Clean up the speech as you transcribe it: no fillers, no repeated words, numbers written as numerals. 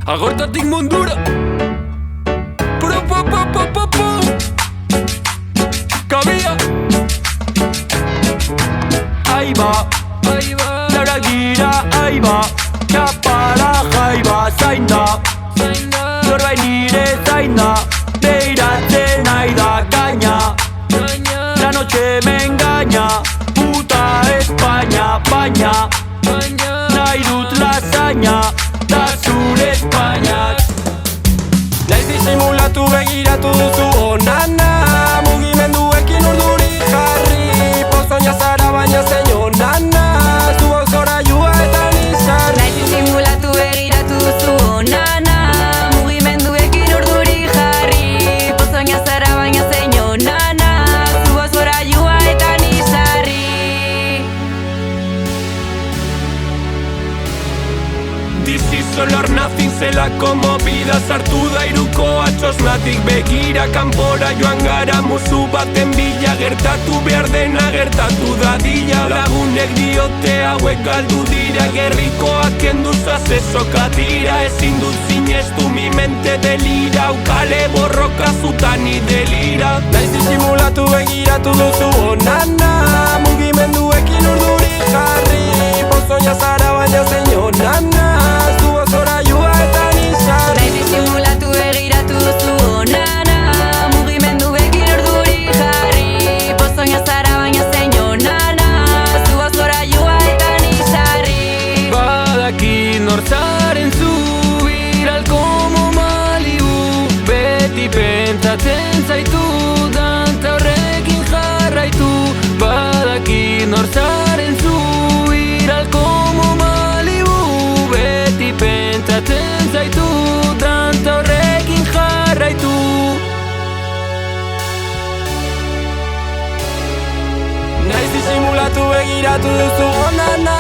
Agortatik mundura. Kabia. Aiba, Laura gira, aiba. Txapara jaiba, zain da. Norbai nire zain da. Beiratzen nahi da gaina. La noche me engaña. Puta España, baina. Nahi dut lasaña. Da zure España. Naiz disimulatu begiratu duzu onana. Mugimenduekin urduri jarri. Pozoina zara baina zein onana. Zuok zora jua eta nizarri. Naiz disimulatu begiratu duzu onana. Mugimenduekin urduri jarri. Pozoina zara baina zein onana. Zuok zora jua eta nizarri. This is all or nothing zelako movida sartu da iruko atxosnatik begira kanpora joan gara musu baten bila gertatu behar dena gertatu dadila lagunek diote hauek galdu dira gerrikoak kendu zazesoka dira ezin dut sinestu mi mente delira ukale borroka zutani delira Naiz disimulatu begiratu duzu onana mugimenduekin urduri jarri pozoina zara baina zein onana zuok zora jua eta nizarri Naiz disimulatu begiratu duzu onana. Mugimenduekin urduri jarri. Pozoina zara baina zein onana. Zuok zora jua eta nizarri. Badaki nor zaren zu viral como Malibu beti pentsatzen zaitu danta horrekin jarraitu badaki nor zaren zu viral como Malibu beti pentsatzen zaitu danta horrekin jarraitu Naiz disimulatu begiratu duzu onana